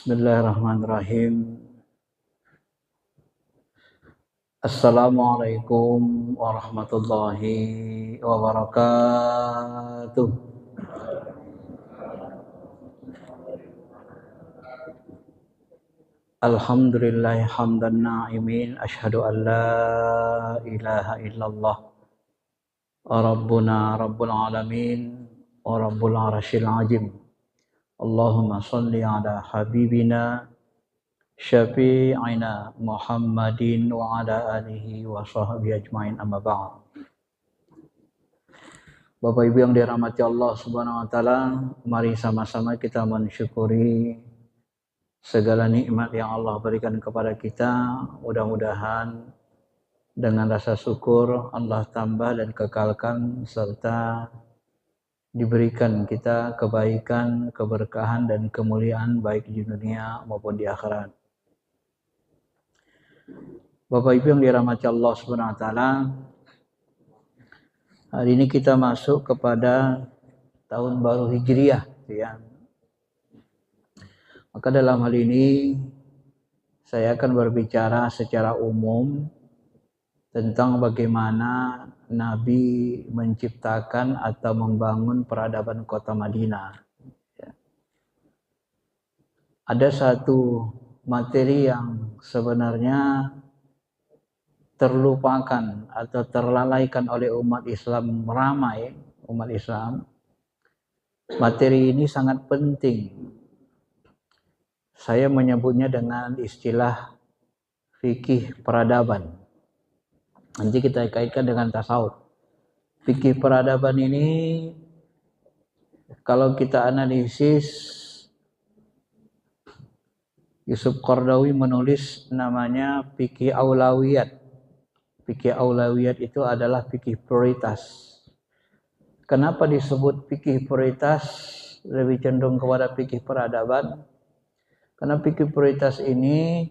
Bismillahirrahmanirrahim. Assalamualaikum warahmatullahi wabarakatuh. Alhamdulillahi hamdan na'imin. Ashhadu an la ilaha illallah. Rabbuna rabbul alamin. Wa rabbul arsyil azim. Allahumma salli ala habibina syafi'ina Muhammadin wa ala alihi wa sahbihi ajmain, amma ba'd. Bapak Ibu yang dirahmati Allah Subhanahu wa taala, mari sama-sama kita mensyukuri segala nikmat yang Allah berikan kepada kita. Mudah-mudahan dengan rasa syukur Allah tambah dan kekalkan serta diberikan kita kebaikan, keberkahan dan kemuliaan baik di dunia maupun di akhirat. Bapak Ibu yang dirahmati Allah Subhanahu wa taala, hari ini kita masuk kepada tahun baru Hijriah, ya. Maka dalam hal ini saya akan berbicara secara umum tentang bagaimana Nabi menciptakan atau membangun peradaban kota Madinah. Ya. Ada satu materi yang sebenarnya terlupakan atau terlalaikan oleh umat Islam ramai, umat Islam. Materi ini sangat penting. Saya menyebutnya dengan istilah fikih peradaban. Nanti kita kaitkan dengan tasawuf. Fikih peradaban ini kalau kita analisis, Yusuf Qardawi menulis namanya fikih aulawiyat. Fikih aulawiyat itu adalah fikih prioritas. Kenapa disebut fikih prioritas lebih cenderung kepada fikih peradaban? Karena fikih prioritas ini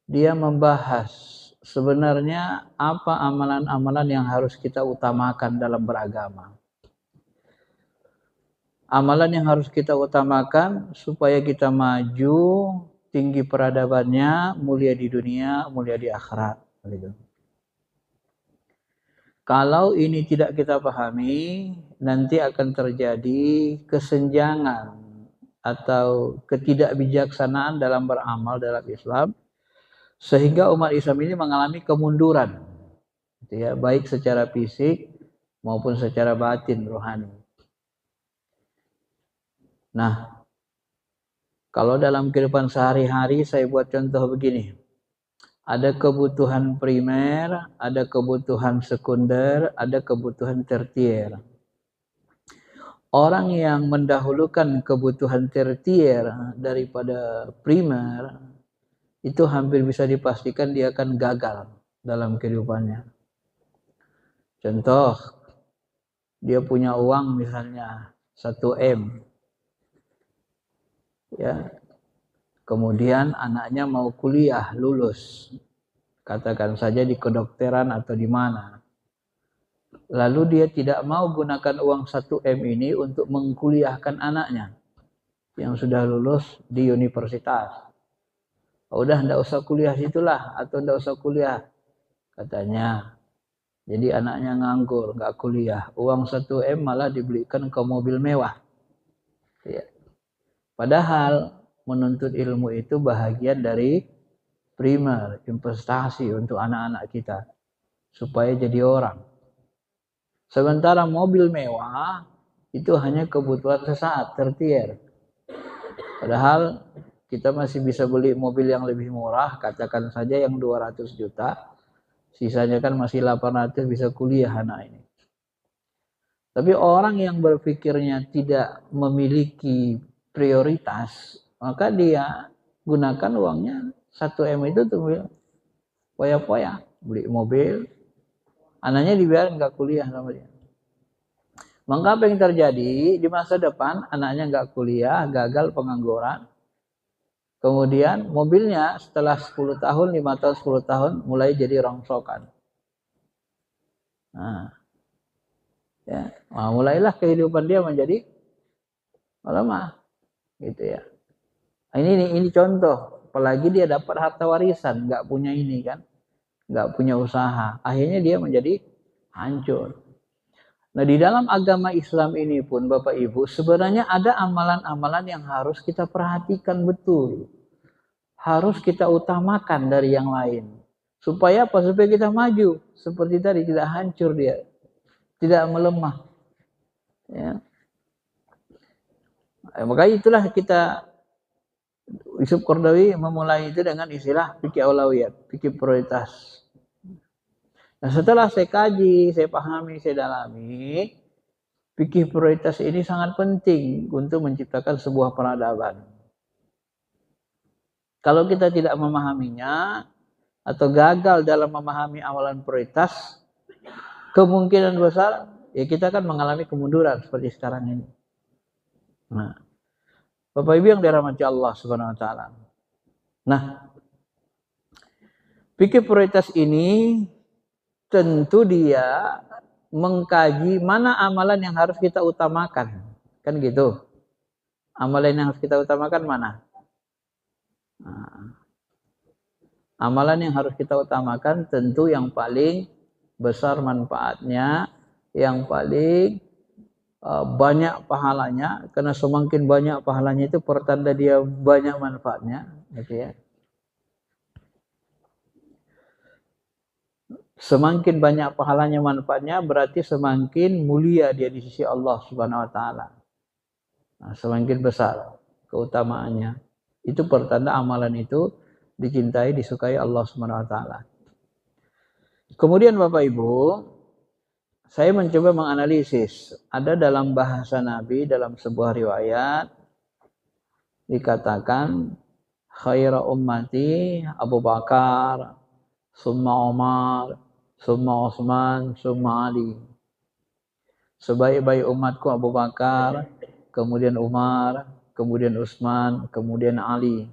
dia membahas sebenarnya apa amalan-amalan yang harus kita utamakan dalam beragama. Amalan yang harus kita utamakan supaya kita maju, tinggi peradabannya, mulia di dunia, mulia di akhirat. Kalau ini tidak kita pahami, nanti akan terjadi kesenjangan atau ketidakbijaksanaan dalam beramal dalam Islam, sehingga umat Islam ini mengalami kemunduran, ya, baik secara fisik maupun secara batin rohani. Nah, kalau dalam kehidupan sehari-hari saya buat contoh begini. Ada kebutuhan primer, ada kebutuhan sekunder, ada kebutuhan tertier. Orang yang mendahulukan kebutuhan tertier daripada primer, itu hampir bisa dipastikan dia akan gagal dalam kehidupannya. Contoh, dia punya uang misalnya 1 M. Ya. Kemudian anaknya mau kuliah, lulus. Katakan saja di kedokteran atau di mana. Lalu dia tidak mau gunakan uang 1 M ini untuk mengkuliahkan anaknya yang sudah lulus di universitas. Udah enggak usah kuliah situlah atau enggak usah kuliah, katanya. Jadi anaknya nganggur, enggak kuliah. Uang 1 M malah dibelikan ke mobil mewah. Ya. Padahal menuntut ilmu itu bahagian dari primer, investasi untuk anak-anak kita supaya jadi orang. Sementara mobil mewah itu hanya kebutuhan sesaat, tertier. Padahal kita masih bisa beli mobil yang lebih murah, katakan saja yang 200 juta, sisanya kan masih 800 bisa kuliah anak ini. Tapi orang yang berpikirnya tidak memiliki prioritas, maka dia gunakan uangnya 1 M itu tuh poya-poya, beli mobil, anaknya dibiarin nggak kuliah sama dia. Maka apa yang terjadi di masa depan, anaknya nggak kuliah, gagal, pengangguran. Kemudian mobilnya setelah 10 tahun, 5 tahun, 10 tahun mulai jadi rongsokan. Nah, ya, mulailah kehidupan dia menjadi lemah, gitu ya. Ini contoh, apalagi dia dapat harta warisan, nggak punya ini kan, nggak punya usaha, akhirnya dia menjadi hancur. Nah, di dalam agama Islam ini pun Bapak Ibu, sebenarnya ada amalan-amalan yang harus kita perhatikan betul. Harus kita utamakan dari yang lain. Supaya apa? Supaya kita maju. Seperti tadi, tidak hancur dia. Tidak melemah. Ya. Maka itulah kita, Yusuf Qaradawi memulai itu dengan istilah fikih aulawiyat, fikih prioritas. Nah, setelah saya kaji, saya pahami, saya dalami, fikih prioritas ini sangat penting untuk menciptakan sebuah peradaban. Kalau kita tidak memahaminya atau gagal dalam memahami amalan prioritas, kemungkinan besar ya kita akan mengalami kemunduran seperti sekarang ini. Nah, Bapak Ibu yang dirahmati Allah Subhanahu wa taala. Nah, fikih prioritas ini tentu dia mengkaji mana amalan yang harus kita utamakan. Kan gitu. Amalan yang harus kita utamakan mana? Nah, amalan yang harus kita utamakan tentu yang paling besar manfaatnya, yang paling banyak pahalanya, karena semakin banyak pahalanya itu pertanda dia banyak manfaatnya, gitu ya. Semakin banyak pahalanya manfaatnya berarti semakin mulia dia di sisi Allah Subhanahu wa taala. Nah, semakin besar keutamaannya. Itu pertanda amalan itu dicintai, disukai Allah Subhanahu wa taala. Kemudian Bapak Ibu, saya mencoba menganalisis. Ada dalam bahasa Nabi, dalam sebuah riwayat, dikatakan, khaira ummati Abu Bakar, summa Umar, summa Utsman, summa Ali. Sebaik-baik umatku Abu Bakar, kemudian Umar, kemudian Utsman, kemudian Ali.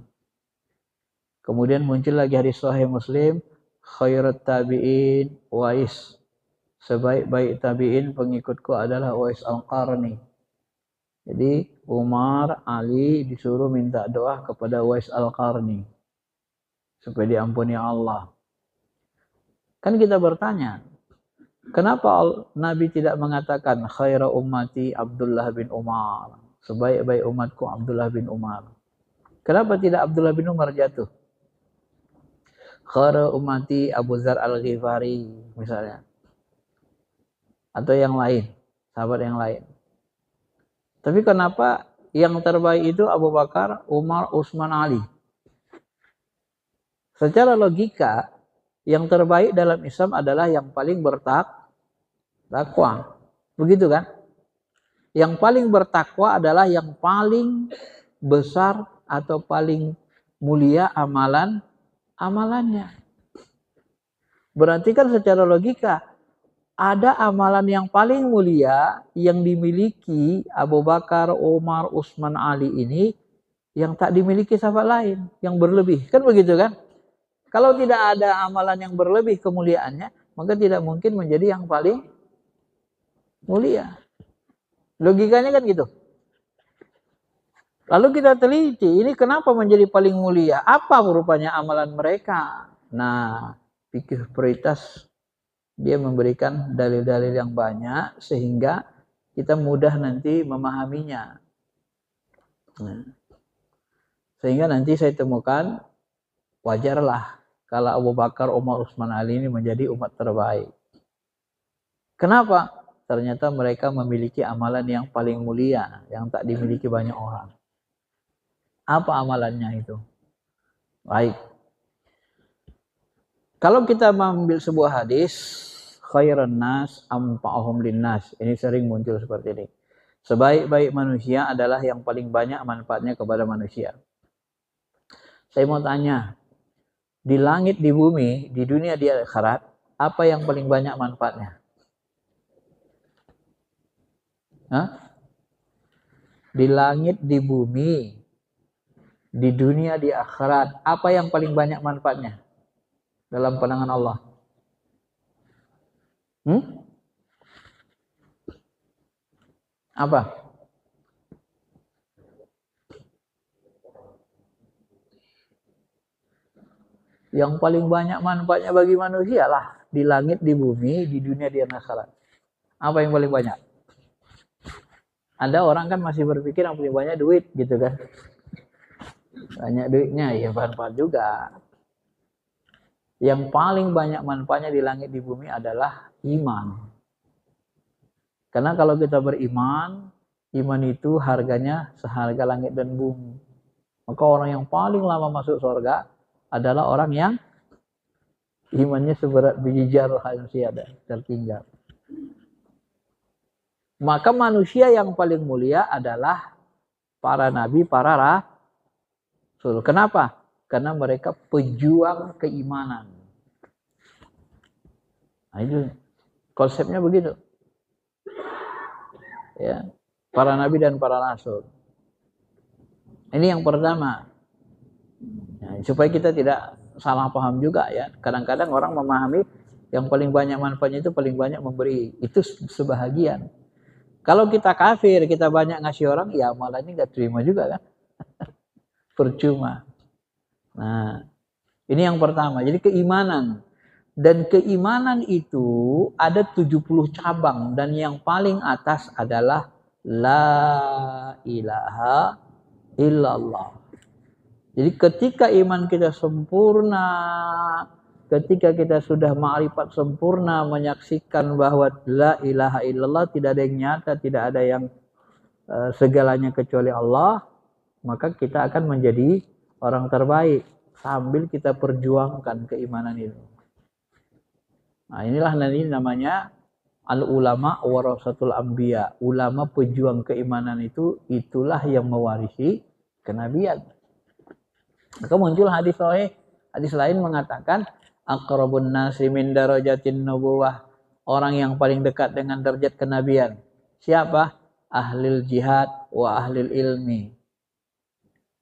Kemudian muncul lagi hadis Sahih Muslim, khairat tabi'in Uwais. Sebaik-baik tabi'in pengikutku adalah Uwais Al-Qarni. Jadi Umar, Ali disuruh minta doa kepada Uwais Al-Qarni supaya diampuni Allah. Kan kita bertanya, kenapa Nabi tidak mengatakan khaira ummati Abdullah bin Umar, sebaik-baik umatku Abdullah bin Umar? Kenapa tidak Abdullah bin Umar jatuh? Khaira ummati Abu Dzar Al-Ghifari misalnya. Atau yang lain, sahabat yang lain. Tapi kenapa yang terbaik itu Abu Bakar, Umar, Utsman, Ali? Secara logika, yang terbaik dalam Islam adalah yang paling bertakwa. Begitu kan? Yang paling bertakwa adalah yang paling besar atau paling mulia amalannya. Berarti kan secara logika, ada amalan yang paling mulia yang dimiliki Abu Bakar, Umar, Utsman, Ali ini yang tak dimiliki sahabat lain, yang berlebih. Kan begitu kan? Kalau tidak ada amalan yang berlebih kemuliaannya, maka tidak mungkin menjadi yang paling mulia. Logikanya kan gitu. Lalu kita teliti, ini kenapa menjadi paling mulia? Apa rupanya amalan mereka? Nah, fikih prioritas dia memberikan dalil-dalil yang banyak sehingga kita mudah nanti memahaminya. Nah, sehingga nanti saya temukan wajarlah kalau Abu Bakar, Umar, Utsman, Ali ini menjadi umat terbaik. Kenapa? Ternyata mereka memiliki amalan yang paling mulia yang tak dimiliki banyak orang. Apa amalannya itu? Baik. Kalau kita mengambil sebuah hadis, khairan nas anfa'uhum linnas. Ini sering muncul seperti ini. Sebaik-baik manusia adalah yang paling banyak manfaatnya kepada manusia. Saya mau tanya, di langit, di bumi, di dunia, di akhirat, apa yang paling banyak manfaatnya? Hah? Di langit, di bumi, di dunia, di akhirat, apa yang paling banyak manfaatnya dalam pandangan Allah? Apa? Yang paling banyak manfaatnya bagi manusia lah. Di langit, di bumi, di dunia, di akhirat. Apa yang paling banyak? Ada orang kan masih berpikir yang paling banyak duit gitu kan. Banyak duitnya, ya manfaat juga. Yang paling banyak manfaatnya di langit, di bumi adalah iman. Karena kalau kita beriman, iman itu harganya seharga langit dan bumi. Maka orang yang paling lama masuk surga adalah orang yang imannya seberat biji jarrah yang tiada tertinggal. Maka manusia yang paling mulia adalah para nabi, para rasul. Kenapa? Karena mereka pejuang keimanan. Nah, itu konsepnya begitu. Ya, para nabi dan para rasul. Ini yang pertama. Nah, supaya kita tidak salah paham juga ya. Kadang-kadang orang memahami yang paling banyak manfaatnya itu paling banyak memberi. Itu sebahagian. Kalau kita kafir, kita banyak ngasih orang, ya malah ini nggak terima juga kan. Percuma. Nah, ini yang pertama. Jadi keimanan. Dan keimanan itu ada 70 cabang. Dan yang paling atas adalah La ilaha illallah. Jadi ketika iman kita sempurna, ketika kita sudah ma'rifat sempurna, menyaksikan bahwa la ilaha illallah, tidak ada yang nyata, tidak ada yang segalanya kecuali Allah, maka kita akan menjadi orang terbaik sambil kita perjuangkan keimanan itu. Nah, inilah nanti namanya al-ulama warasatul anbiya. Ulama pejuang keimanan itu, itulah yang mewarisi kenabian. Maka muncul hadis sahih, hadis lain mengatakan aqrabun nasi min darajatin nubuwah. Orang yang paling dekat dengan derajat kenabian. Siapa? Ahlil jihad wa ahlil ilmi.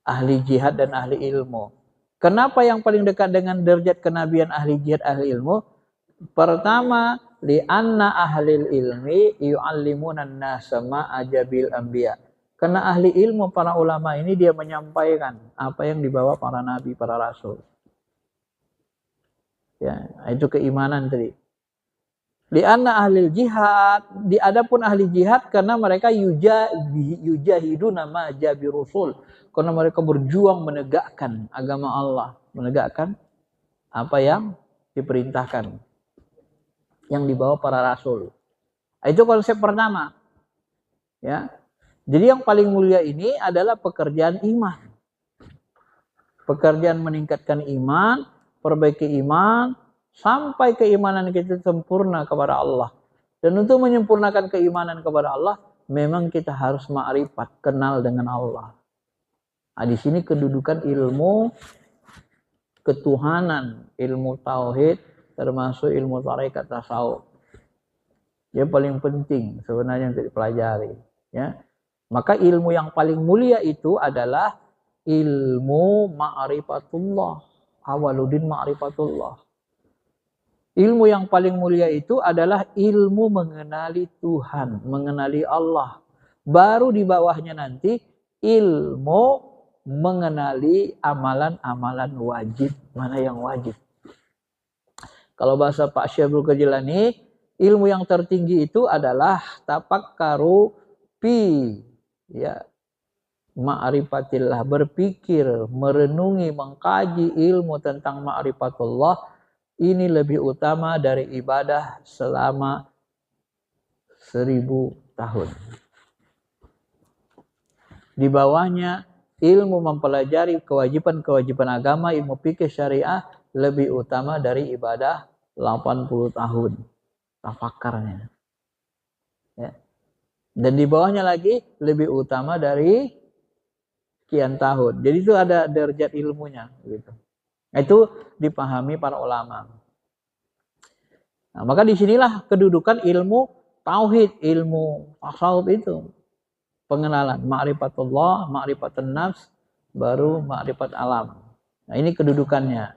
Ahli jihad dan ahli ilmu. Kenapa yang paling dekat dengan derajat kenabian ahli jihad, ahli ilmu? Pertama, li'anna ahlil ilmi yu'allimuna an-nasa ma ajabil anbiya. Karena ahli ilmu, para ulama ini dia menyampaikan apa yang dibawa para nabi, para rasul. Ya, itu keimanan tadi. Li'anna ahlil jihad, adapun ahli jihad karena mereka yujahiduna ma ajabi rusul. Karena mereka berjuang menegakkan agama Allah, menegakkan apa yang diperintahkan, yang dibawa para rasul. Itu konsep pertama. Ya. Jadi yang paling mulia ini adalah pekerjaan iman. Pekerjaan meningkatkan iman, perbaiki iman, sampai keimanan kita sempurna kepada Allah. Dan untuk menyempurnakan keimanan kepada Allah, memang kita harus ma'rifat, kenal dengan Allah. Nah, di sini kedudukan ilmu ketuhanan, ilmu tauhid, termasuk ilmu tarekat tasawuf. Yang paling penting sebenarnya untuk dipelajari. Ya. Maka ilmu yang paling mulia itu adalah ilmu ma'rifatullah. Awaluddin ma'rifatullah. Ilmu yang paling mulia itu adalah ilmu mengenali Tuhan, mengenali Allah. Baru di bawahnya nanti ilmu mengenali amalan-amalan wajib. Mana yang wajib? Kalau bahasa Pak Syahrul Kajilani, ilmu yang tertinggi itu adalah tafakkaru fi, ya, ma'rifatillah, berpikir, merenungi, mengkaji ilmu tentang ma'rifatullah. Ini lebih utama dari ibadah selama 1000 tahun. Di bawahnya ilmu mempelajari kewajiban-kewajiban agama, ilmu fikih syariah lebih utama dari ibadah 80 tahun. Tafakkarnya. Ya. Dan di bawahnya lagi lebih utama dari sekian tahun. Jadi itu ada derajat ilmunya. Gitu. Itu dipahami para ulama. Nah, maka disinilah kedudukan ilmu tauhid, ilmu tasawuf itu. Pengenalan, ma'rifatullah, ma'rifatun nafs, baru ma'rifat alam. Nah, ini kedudukannya.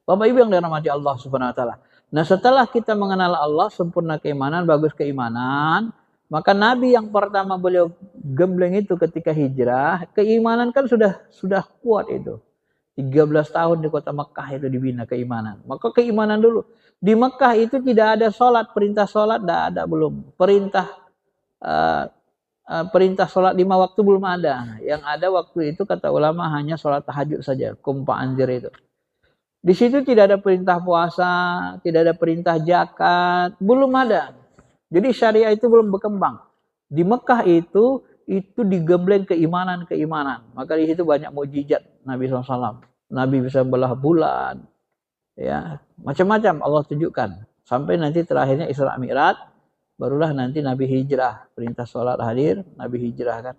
Bapak Ibu yang dirahmati Allah Subhanahu wa taala. Nah, setelah kita mengenal Allah, sempurna keimanan, bagus keimanan, maka Nabi yang pertama beliau gembleng itu ketika hijrah, keimanan kan sudah kuat itu. 13 tahun di kota Mekah itu dibina keimanan. Maka keimanan dulu. Di Mekah itu tidak ada sholat, perintah sholat tidak ada belum. Perintah sholat 5 waktu belum ada. Yang ada waktu itu kata ulama hanya sholat tahajud saja, kumpa anjir itu. Di situ tidak ada perintah puasa, tidak ada perintah zakat, belum ada. Jadi syariah itu belum berkembang. Di Mekah itu digembleng keimanan. Maka di situ banyak mukjizat Nabi SAW. Nabi bisa belah bulan, ya macam-macam Allah tunjukkan. Sampai nanti terakhirnya Isra Mi'raj, barulah nanti Nabi hijrah. Perintah sholat hadir, Nabi hijrah kan.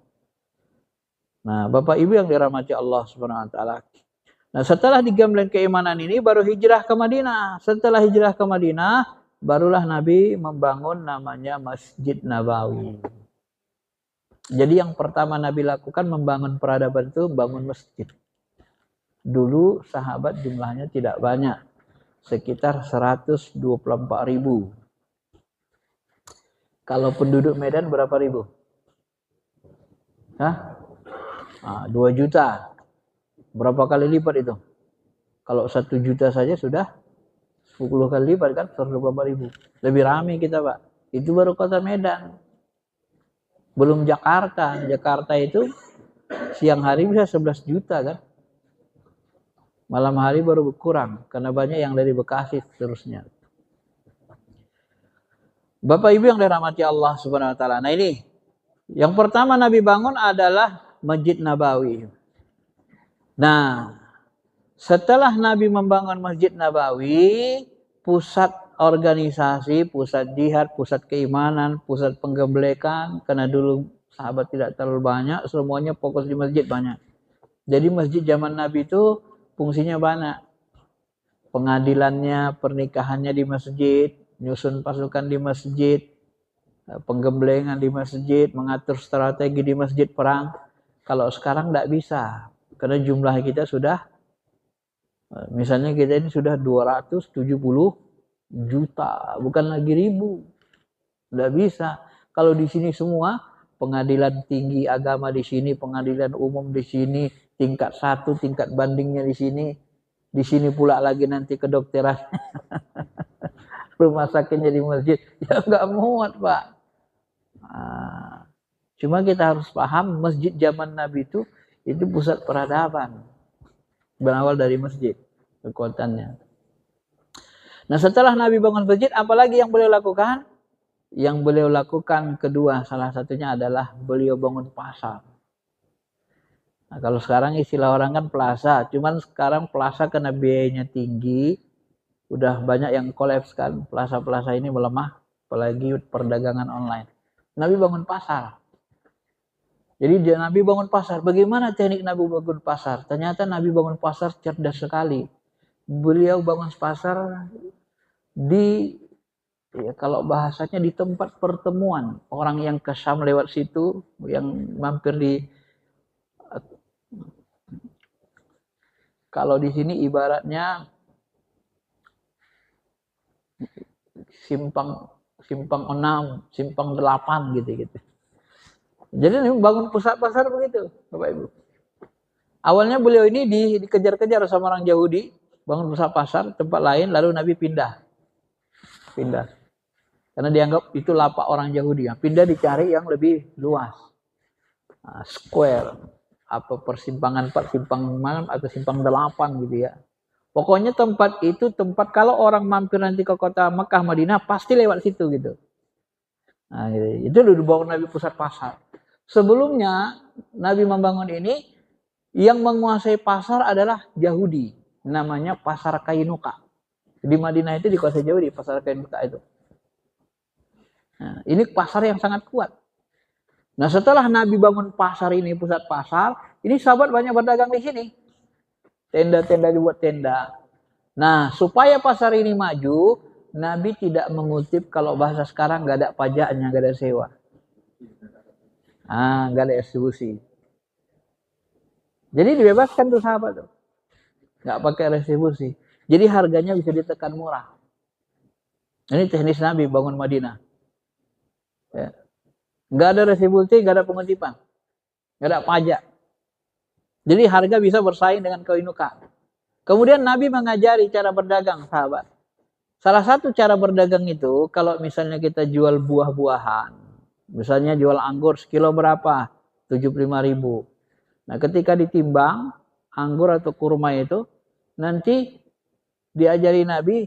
Nah, Bapak Ibu yang dirahmati Allah Subhanahu Wa Taala. Nah, setelah digembleng keimanan ini, baru hijrah ke Madinah. Setelah hijrah ke Madinah, barulah Nabi membangun namanya Masjid Nabawi. Jadi yang pertama Nabi lakukan membangun peradaban itu membangun masjid. Dulu sahabat jumlahnya tidak banyak, sekitar 124.000. Kalau penduduk Medan berapa ribu? Hah? 2 juta. Berapa kali lipat itu? Kalau 1 juta saja sudah 10 kali lipat kan, 124.000. Lebih ramai kita, Pak. Itu baru kota Medan. Belum Jakarta. Jakarta itu siang hari bisa 11 juta kan. Malam hari baru berkurang karena banyak yang dari Bekasi seterusnya. Bapak Ibu yang dirahmati Allah Subhanahu Wa Taala. Nah ini yang pertama Nabi bangun adalah Masjid Nabawi. Nah, setelah Nabi membangun Masjid Nabawi, pusat organisasi, pusat jihad, pusat keimanan, pusat penggemblekan, karena dulu sahabat tidak terlalu banyak, semuanya fokus di masjid banyak. Jadi masjid zaman Nabi itu fungsinya banyak. Pengadilannya, pernikahannya di masjid, nyusun pasukan di masjid, penggemblengan di masjid, mengatur strategi di masjid perang. Kalau sekarang tidak bisa, karena jumlah kita sudah, misalnya kita ini sudah 270 juta, bukan lagi ribu. Tidak bisa. Kalau di sini semua, pengadilan tinggi agama di sini, pengadilan umum di sini, tingkat 1, tingkat bandingnya di sini pula lagi nanti kedokteran, rumah sakitnya di masjid, ya nggak muat Pak. Cuma kita harus paham masjid zaman Nabi itu pusat peradaban, berawal dari masjid kekuatannya. Nah setelah Nabi bangun masjid, apalagi yang beliau lakukan? Yang beliau lakukan kedua, salah satunya adalah beliau bangun pasar. Nah, kalau sekarang istilah orang kan plaza, cuman sekarang plaza karena biayanya tinggi, udah banyak yang kolaps kan, plaza-plaza ini melemah, apalagi perdagangan online. Nabi bangun pasar. Jadi Nabi bangun pasar. Bagaimana teknik Nabi bangun pasar? Ternyata Nabi bangun pasar cerdas sekali. Beliau bangun pasar kalau bahasanya di tempat pertemuan orang yang ke Syam lewat situ, yang mampir di, kalau di sini ibaratnya simpang 6, simpang 8 gitu. Jadi bangun pusat pasar begitu, Bapak Ibu. Awalnya beliau ini dikejar-kejar sama orang Yahudi, bangun pusat pasar tempat lain, lalu Nabi pindah. Karena dianggap itu lapak orang Yahudi. Pindah dicari yang lebih luas. Square, apa persimpangan 4, simpang 6 atau simpang 8 gitu ya. Pokoknya tempat itu tempat kalau orang mampir nanti ke kota Mekah Madinah pasti lewat situ gitu. Nah, gitu. Itu dulu dibangun Nabi pusat pasar. Sebelumnya Nabi membangun ini, yang menguasai pasar adalah Yahudi. Namanya Pasar Kainuka. Di Madinah itu dikuasai Yahudi, Pasar Kainuka itu. Nah, ini pasar yang sangat kuat. Nah setelah Nabi bangun pasar ini, pusat pasar, ini sahabat banyak berdagang di sini. Tenda-tenda dibuat tenda. Nah supaya pasar ini maju, Nabi tidak mengutip, kalau bahasa sekarang nggak ada pajaknya, nggak ada sewa. Nggak ada distribusi. Jadi dibebaskan tuh sahabat tuh. Nggak pakai retribusi. Jadi harganya bisa ditekan murah. Ini teknis Nabi bangun Madinah. Ya. Nggak ada retribusi, nggak ada pengutipan, nggak ada pajak. Jadi harga bisa bersaing dengan Kainuka. Kemudian Nabi mengajari cara berdagang, sahabat. Salah satu cara berdagang itu, kalau misalnya kita jual buah-buahan, misalnya jual anggur sekilo berapa? 75.000. Nah, ketika ditimbang anggur atau kurma itu, nanti diajari Nabi,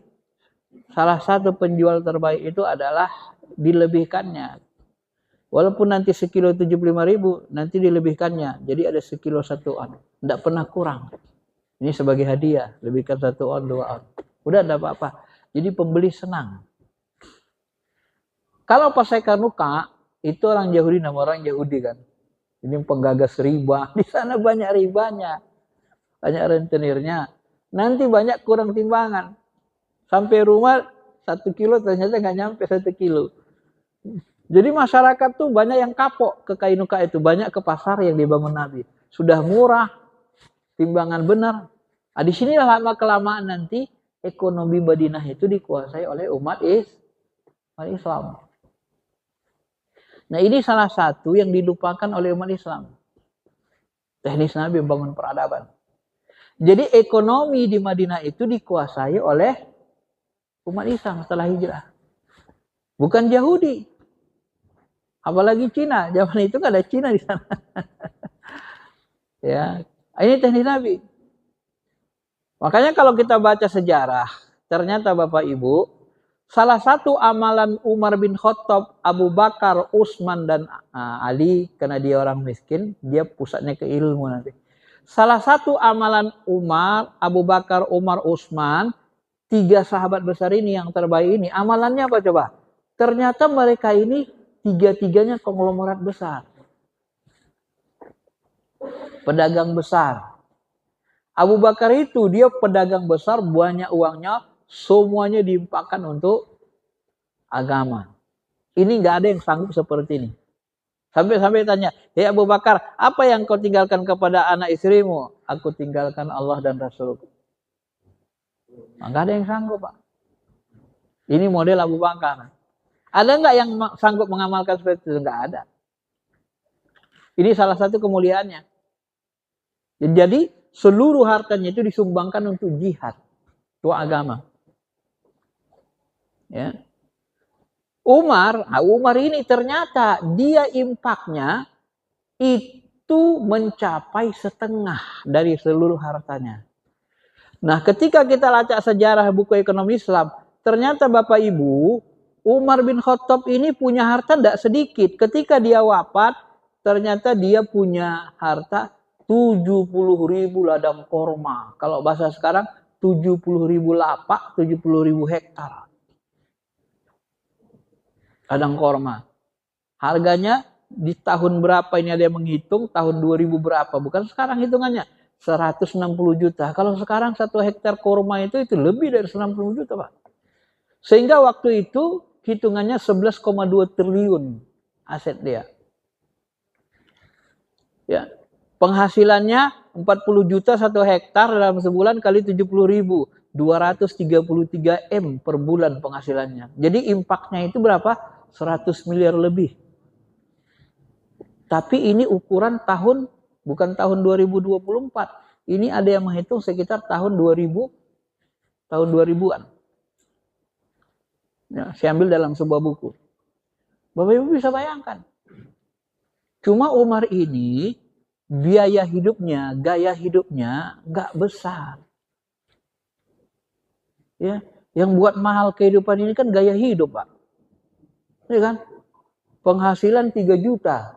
salah satu penjual terbaik itu adalah dilebihkannya. Walaupun nanti sekilo 75.000, nanti dilebihkannya. Jadi ada sekilo 1 on. Tidak pernah kurang. Ini sebagai hadiah, lebihkan 1 on, 2 on. Udah tidak apa-apa. Jadi pembeli senang. Kalau pas saya kanuka, itu orang Yahudi, nama orang Yahudi kan. Ini penggagas riba. Di sana banyak ribanya. Banyak rentenirnya. Nanti banyak kurang timbangan. Sampai rumah 1 kilo ternyata nggak nyampe 1 kilo. Jadi masyarakat tuh banyak yang kapok ke Kainuka itu. Banyak ke pasar yang dibangun Nabi. Sudah murah. Timbangan benar. Nah, di sinilah lama-kelamaan nanti ekonomi Madinah itu dikuasai oleh umat Islam. Nah, ini salah satu yang dilupakan oleh umat Islam. Teknis Nabi membangun peradaban. Jadi ekonomi di Madinah itu dikuasai oleh umat Islam setelah hijrah. Bukan Yahudi. Apalagi Cina. Zaman itu nggak ada Cina di sana. Ya, ini teknis Nabi. Makanya kalau kita baca sejarah, ternyata Bapak Ibu, salah satu amalan Umar bin Khattab, Abu Bakar, Utsman dan Ali, karena dia orang miskin, dia pusatnya ke ilmu nanti. Salah satu amalan Umar, Abu Bakar, Umar, Utsman, 3 sahabat besar ini yang terbaik ini, amalannya apa coba? Ternyata mereka ini 3-3-nya konglomerat besar. Pedagang besar. Abu Bakar itu dia pedagang besar, banyak uangnya, semuanya diinfakkan untuk agama. Ini nggak ada yang sanggup seperti ini. Sampai tanya, "Hei Abu Bakar, apa yang kau tinggalkan kepada anak istrimu?" "Aku tinggalkan Allah dan Rasulku." Nggak ada yang sanggup, Pak. Ini model Abu Bakar. Ada nggak yang sanggup mengamalkan seperti itu? Nggak ada. Ini salah satu kemuliaannya. Jadi seluruh hartanya itu disumbangkan untuk jihad, untuk agama. Ya. Umar ini ternyata dia infaknya itu mencapai setengah dari seluruh hartanya. Nah, ketika kita lacak sejarah buku ekonomi Islam, ternyata Bapak Ibu, Umar bin Khattab ini punya harta tidak sedikit. Ketika dia wafat, ternyata dia punya harta 70.000 ladang korma. Kalau bahasa sekarang 70.000 lapak, 70.000 hektar. Ladang korma. Harganya di tahun berapa ini ada yang menghitung, tahun 2000 berapa. Bukan sekarang hitungannya. 160 juta. Kalau sekarang 1 hektar korma itu lebih dari 90 juta, Pak. Sehingga waktu itu hitungannya 11,2 triliun aset dia. Ya. Penghasilannya 40 juta 1 hektar dalam sebulan kali 70.000. 233 M per bulan penghasilannya. Jadi impaknya itu berapa? 100 miliar lebih. Tapi ini ukuran tahun, bukan tahun 2024. Ini ada yang menghitung sekitar tahun 2000-an. Ya, saya ambil dalam sebuah buku. Bapak Ibu bisa bayangkan. Cuma Umar ini biaya hidupnya, gaya hidupnya nggak besar. Ya, yang buat mahal kehidupan ini kan gaya hidup, Pak. Ya kan? Penghasilan 3 juta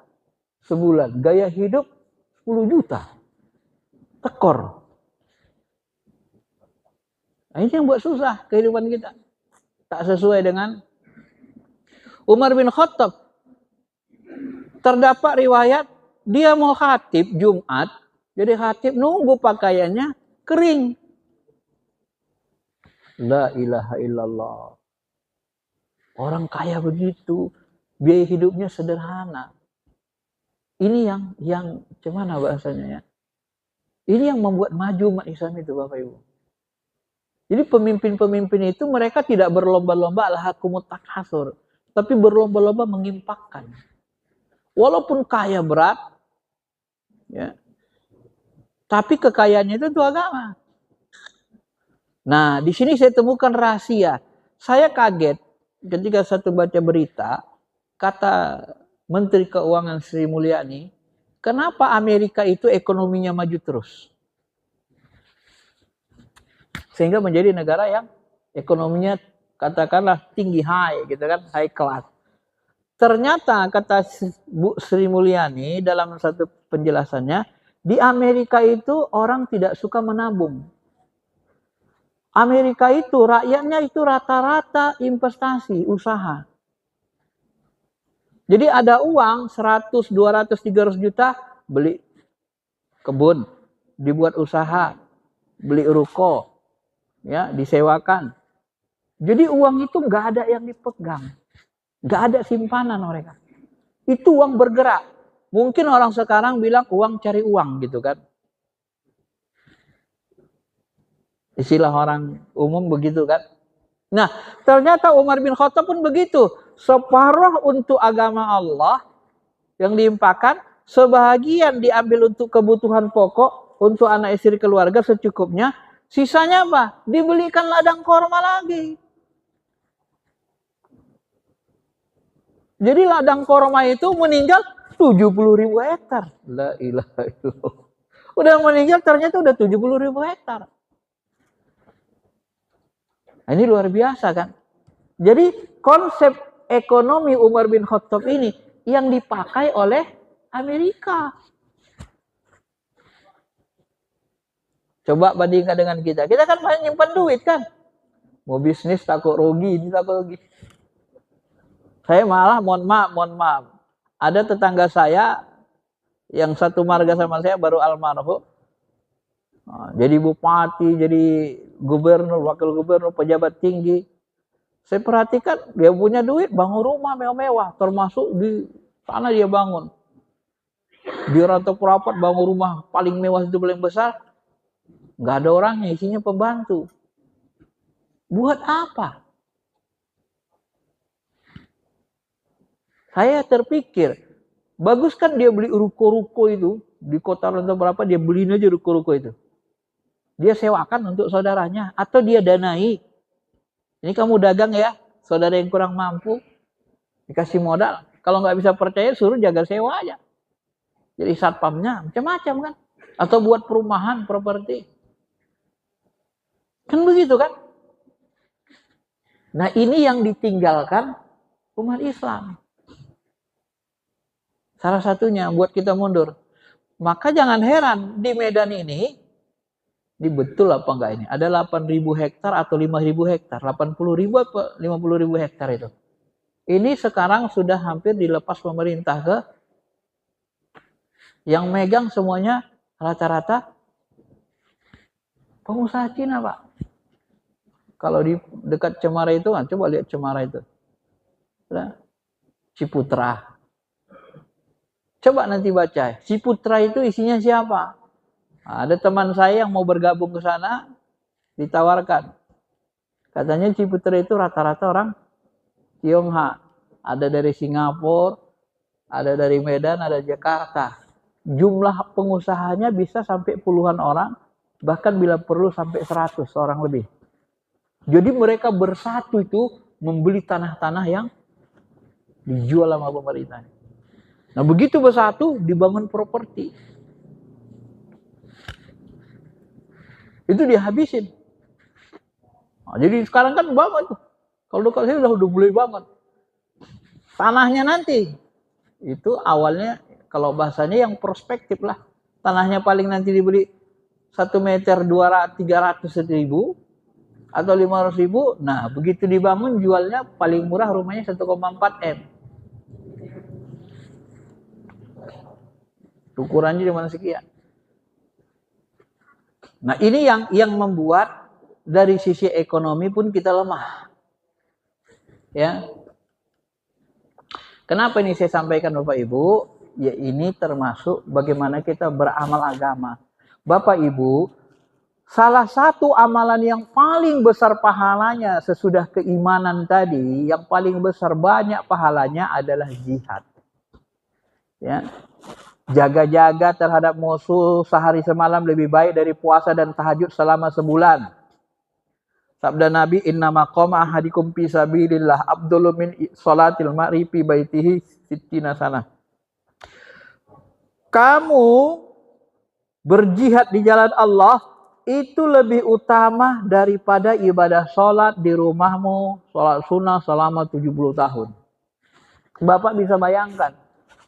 sebulan, gaya hidup 10 juta. Tekor. Nah, ini yang buat susah kehidupan kita. Tak sesuai dengan Umar bin Khattab. Terdapat riwayat dia mau khatib Jumat, jadi khatib nunggu pakaiannya kering. La ilaha illallah. Orang kaya begitu, biaya hidupnya sederhana. Ini yang gimana bahasanya ya? Ini yang membuat maju umat Islam itu, Bapak Ibu. Jadi pemimpin-pemimpin itu mereka tidak berlomba-lomba al-hakumut takhasur, tapi berlomba-lomba mengimpakkan. Walaupun kaya berat, ya, tapi kekayaannya itu agama. Nah, di sini saya temukan rahasia. Saya kaget ketika satu baca berita, kata Menteri Keuangan Sri Mulyani, kenapa Amerika itu ekonominya maju terus? Sehingga menjadi negara yang ekonominya katakanlah tinggi, high gitu kan, high class. Ternyata kata Bu Sri Mulyani dalam satu penjelasannya, di Amerika itu orang tidak suka menabung. Amerika itu rakyatnya itu rata-rata investasi, usaha. Jadi ada uang 100, 200, 300 juta beli kebun, dibuat usaha, beli ruko, ya, disewakan. Jadi uang itu nggak ada yang dipegang. Nggak ada simpanan mereka. Itu uang bergerak. Mungkin orang sekarang bilang uang cari uang gitu kan. Istilah orang umum begitu kan. Nah, ternyata Umar bin Khattab pun begitu. Separuh untuk agama Allah yang diimpakan, sebahagian diambil untuk kebutuhan pokok, untuk anak istri keluarga secukupnya. Sisanya apa? Dibelikan ladang korma lagi. Jadi ladang korma itu meninggal 70.000 hektar. La ilaha illallah. Udah meninggal ternyata udah 70.000 hektar. Nah, ini luar biasa kan. Jadi konsep ekonomi Umar bin Khattab ini yang dipakai oleh Amerika. Coba bandingkan dengan kita. Kita kan banyak nyimpan duit kan. Mau bisnis takut rugi, ini takut rugi. Saya malah mohon maaf. Ada tetangga saya yang satu marga sama saya baru almarhum. Jadi bupati, jadi gubernur, wakil gubernur, pejabat tinggi. Saya perhatikan dia punya duit, bangun rumah mewah-mewah, termasuk di sana dia bangun. Di Rantau Perapat bangun rumah paling mewah itu paling besar. Nggak ada orangnya, isinya pembantu. Buat apa? Saya terpikir, bagus kan dia beli ruko-ruko itu, di kota Rantau Perapat dia beliin aja ruko-ruko itu. Dia sewakan untuk saudaranya, atau dia danai. Ini kamu dagang ya, saudara yang kurang mampu, dikasih modal. Kalau nggak bisa percaya, suruh jaga sewa aja. Jadi satpamnya macam-macam kan. Atau buat perumahan, properti. Kan begitu kan? Nah ini yang ditinggalkan umat Islam. Salah satunya buat kita mundur. Maka jangan heran di Medan ini betul apa enggak ini? Ada 8.000 hektar atau 5.000 hektar? 80.000 apa 50.000 hektar itu? Ini sekarang sudah hampir dilepas pemerintah ke yang megang semuanya rata-rata pengusaha Cina, Pak. Kalau di dekat Cemara itu kan, coba lihat Cemara itu. Ciputra. Coba nanti baca, Ciputra itu isinya siapa? Ada teman saya yang mau bergabung ke sana, ditawarkan. Katanya Ciputra itu rata-rata orang Tionghoa. Ada dari Singapura, ada dari Medan, ada Jakarta. Jumlah pengusahanya bisa sampai puluhan orang, bahkan bila perlu sampai 100 orang lebih. Jadi mereka bersatu itu membeli tanah-tanah yang dijual sama pemerintah. Nah begitu bersatu dibangun properti. Itu dihabisin. Nah, jadi sekarang kan bangun tuh. Kalau dekat sini udah mulai bangun. Tanahnya nanti itu awalnya kalau bahasanya yang prospektif lah. Tanahnya paling nanti dibeli 1 meter 300 ribu atau 500 ribu. Nah begitu dibangun jualnya paling murah rumahnya 1,4 M. Ukurannya cuma sekian. Nah ini yang membuat dari sisi ekonomi pun kita lemah. Ya. Kenapa ini saya sampaikan Bapak Ibu? Ya ini termasuk bagaimana kita beramal agama. Bapak Ibu, salah satu amalan yang paling besar pahalanya sesudah keimanan tadi, yang paling besar banyak pahalanya adalah jihad. Ya. Jaga-jaga terhadap musuh sehari semalam lebih baik dari puasa dan tahajud selama sebulan. Sabda Nabi, inna maqama ahadikum fi sabilillah abdullu min salatil mar'i fi baitihi sittina sana. Kamu berjihad di jalan Allah itu lebih utama daripada ibadah sholat di rumahmu, sholat sunnah selama 70 tahun. Bapak bisa bayangkan,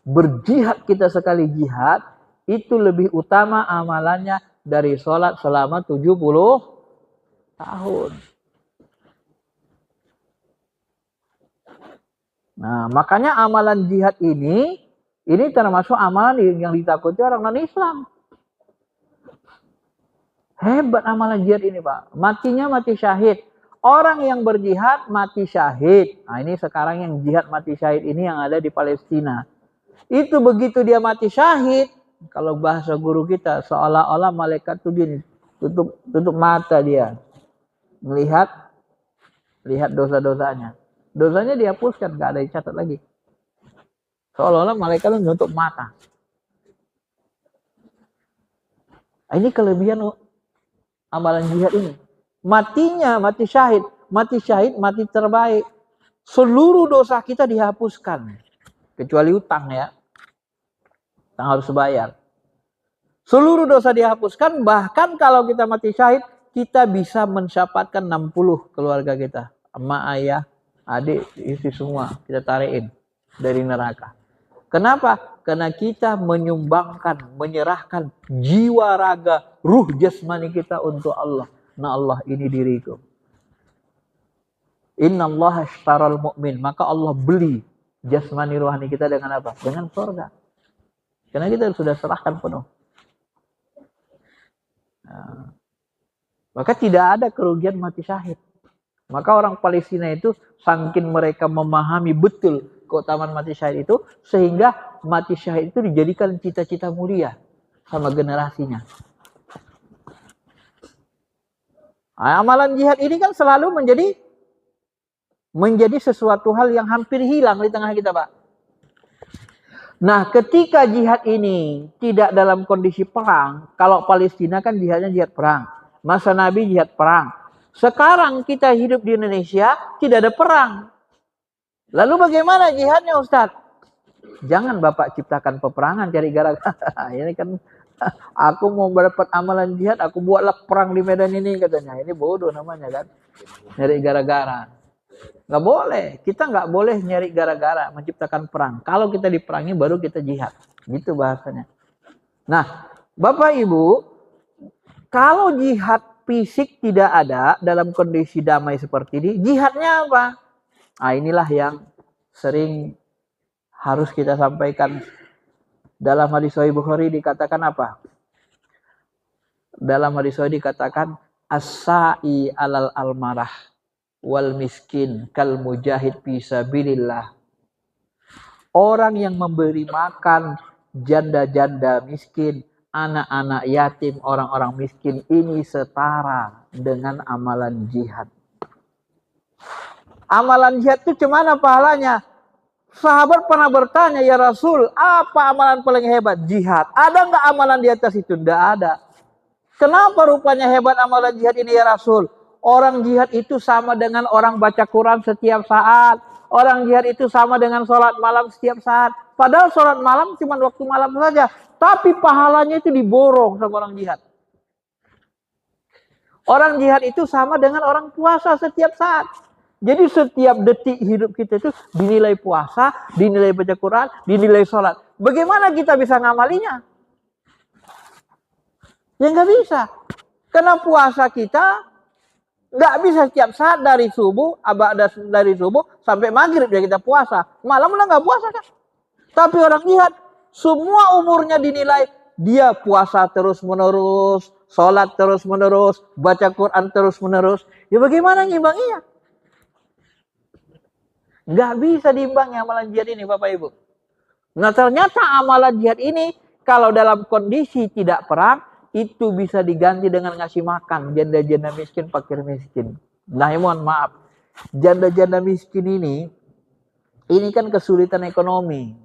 berjihad kita sekali jihad, itu lebih utama amalannya dari sholat selama 70 tahun. Nah, makanya amalan jihad ini termasuk amalan yang ditakuti orang non-Islam. Hebat amalan jihad ini, Pak. Matinya mati syahid. Orang yang berjihad mati syahid. Nah, ini sekarang yang jihad mati syahid ini yang ada di Palestina. Itu begitu dia mati syahid, kalau bahasa guru kita, seolah-olah malaikat tuh gini, tutup mata dia. Melihat dosa-dosanya. Dosanya dihapuskan, gak ada dicatat lagi. Seolah-olah malaikat tuh nutup mata. Nah, ini kelebihan amalan jihad ini. Matinya mati syahid, mati terbaik. Seluruh dosa kita dihapuskan, kecuali utang ya. Utang harus bayar. Seluruh dosa dihapuskan, bahkan kalau kita mati syahid, kita bisa mensyafatkan 60 keluarga kita. Emak, ayah, adik, istri semua kita tarikin dari neraka. Kenapa? Karena kita menyumbangkan, menyerahkan jiwa, raga, ruh jasmani kita untuk Allah. Nah, Allah ini diriku. Innallaha ashtaral mu'min. Maka Allah beli jasmani rohani kita dengan apa? Dengan surga. Karena kita sudah serahkan penuh. Nah, maka tidak ada kerugian mati syahid. Maka orang Palestina itu saking mereka memahami betul keutamaan mati syahid itu, sehingga mati syahid itu dijadikan cita-cita mulia sama generasinya. Nah, amalan jihad ini kan selalu menjadi sesuatu hal yang hampir hilang di tengah kita, Pak. Nah, ketika jihad ini tidak dalam kondisi perang, kalau Palestina kan jihadnya jihad perang, masa Nabi jihad perang. Sekarang kita hidup di Indonesia tidak ada perang. Lalu bagaimana jihadnya, Ustaz? Jangan Bapak ciptakan peperangan cari gara-gara. Ini kan aku mau mendapat amalan jihad, aku buatlah perang di medan ini katanya. Ini bodoh namanya kan. Nyari gara-gara. Nggak boleh. Kita nggak boleh nyari gara-gara menciptakan perang. Kalau kita diperangi baru kita jihad. Gitu bahasanya. Nah, Bapak Ibu, kalau jihad fisik tidak ada dalam kondisi damai seperti ini, jihadnya apa? Nah, inilah yang sering harus kita sampaikan. Dalam hadis Sahih Bukhari dikatakan apa? Dalam hadis Sahih dikatakan as-sa'i alal almarah wal miskin kal mujahid fi sabilillah. Orang yang memberi makan janda-janda miskin, anak-anak yatim, orang-orang miskin, ini setara dengan amalan jihad. Amalan jihad itu gimana pahalanya? Sahabat pernah bertanya, ya Rasul, apa amalan paling hebat? Jihad. Ada nggak amalan di atas itu? Tidak ada. Kenapa rupanya hebat amalan jihad ini ya Rasul? Orang jihad itu sama dengan orang baca Quran setiap saat. Orang jihad itu sama dengan sholat malam setiap saat. Padahal sholat malam cuma waktu malam saja. Tapi pahalanya itu diborong sama orang jihad. Orang jihad itu sama dengan orang puasa setiap saat. Jadi setiap detik hidup kita itu dinilai puasa, dinilai baca Quran, dinilai sholat. Bagaimana kita bisa ngamalinya? Ya nggak bisa. Karena puasa kita nggak bisa setiap saat dari subuh sampai maghrib ya kita puasa. Malam udah nggak puasa kan? Tapi orang jihad semua umurnya dinilai dia puasa terus menerus, sholat terus menerus, baca Quran terus menerus. Ya bagaimana ngimbanginya? Nggak bisa diimbangi amalan jihad ini Bapak Ibu. Nah ternyata amalan jihad ini kalau dalam kondisi tidak perang itu bisa diganti dengan ngasih makan janda-janda miskin, fakir miskin. Nah mohon maaf, janda-janda miskin ini kan kesulitan ekonomi.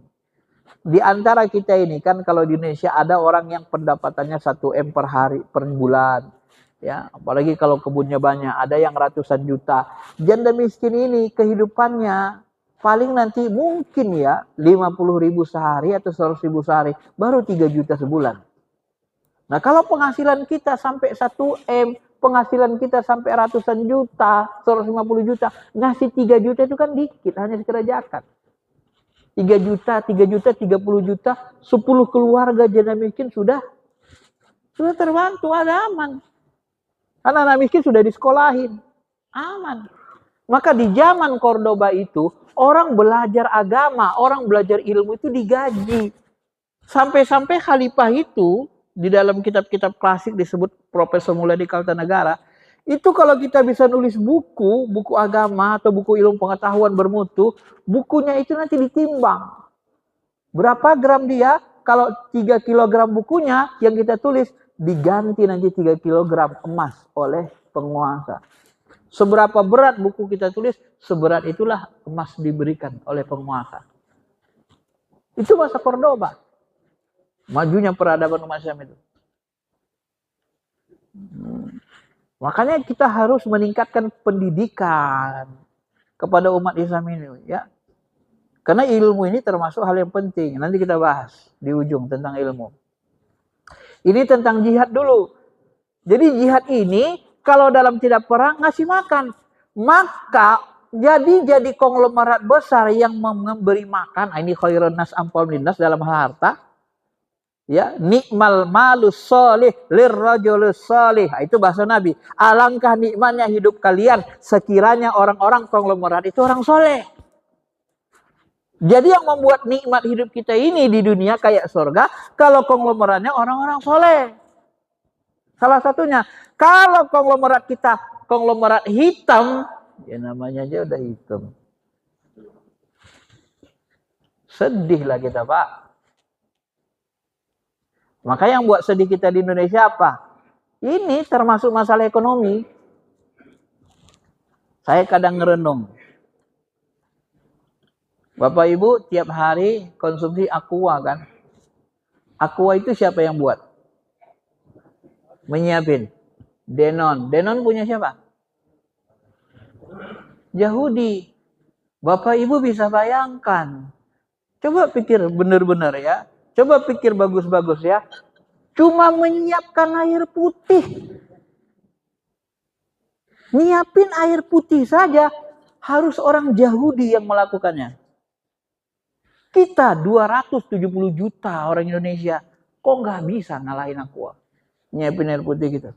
Di antara kita ini kan kalau di Indonesia ada orang yang pendapatannya 1 M per hari, per bulan. Ya, apalagi kalau kebunnya banyak, ada yang ratusan juta. Janda miskin ini kehidupannya paling nanti mungkin ya 50.000 sehari atau 100.000 sehari, baru 3 juta sebulan. Nah, kalau penghasilan kita sampai 1 M, penghasilan kita sampai ratusan juta, 150 juta, ngasih 3 juta itu kan dikit, hanya sekedar zakat. 3 juta, 3 juta, 30 juta, 10 keluarga janda miskin sudah terbantu, ada aman. Anak-anak miskin sudah disekolahin, aman. Maka di zaman Cordoba itu, orang belajar agama, orang belajar ilmu itu digaji. Sampai-sampai khalifah itu, di dalam kitab-kitab klasik disebut Profesor Mulyadi Kartanegara, itu kalau kita bisa nulis buku agama atau buku ilmu pengetahuan bermutu, bukunya itu nanti ditimbang. Berapa gram dia? Kalau 3 kilogram bukunya yang kita tulis, diganti nanti 3 kilogram emas oleh penguasa. Seberapa berat buku kita tulis, seberat itulah emas diberikan oleh penguasa. Itu masa Cordoba. Majunya peradaban umat Islam itu. Makanya kita harus meningkatkan pendidikan kepada umat Islam ini, ya. Karena ilmu ini termasuk hal yang penting. Nanti kita bahas di ujung tentang ilmu. Ini tentang jihad dulu. Jadi jihad ini kalau dalam tidak perang ngasih makan. Maka jadi konglomerat besar yang memberi makan. Ini khairun nas ampal linnas dalam hal harta. Ya, nikmal malus solih lirrajulus solih. Itu bahasa Nabi. Alangkah nikmatnya hidup kalian sekiranya orang-orang konglomerat itu orang soleh. Jadi yang membuat nikmat hidup kita ini di dunia kayak surga, kalau konglomeratnya orang-orang soleh. Salah satunya, kalau konglomerat kita konglomerat hitam, ya namanya aja udah hitam. Sedihlah kita, Pak. Maka yang buat sedih kita di Indonesia apa? Ini termasuk masalah ekonomi. Saya kadang ngerenung. Bapak Ibu tiap hari konsumsi Aqua kan? Aqua itu siapa yang buat? Menyiapin. Denon. Denon punya siapa? Yahudi. Bapak Ibu bisa bayangkan. Coba pikir benar-benar ya. Coba pikir bagus-bagus ya. Cuma menyiapkan air putih. Nyiapin air putih saja harus orang Yahudi yang melakukannya. Kita 270 juta orang Indonesia. Kok nggak bisa ngalahin Aqua? Nyiapin air putih gitu.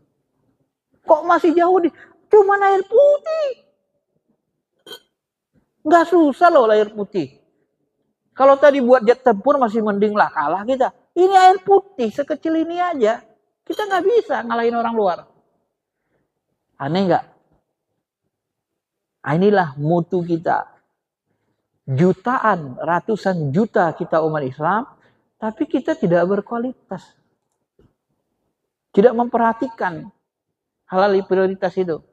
Kok masih Yahudi? Cuman air putih. Nggak susah loh air putih. Kalau tadi buat jet tempur masih mending lah, kalah kita. Ini air putih sekecil ini aja. Kita nggak bisa ngalahin orang luar. Aneh nggak? Inilah mutu kita. Jutaan, ratusan juta kita umat Islam, tapi kita tidak berkualitas. Tidak memperhatikan hal-hal prioritas itu.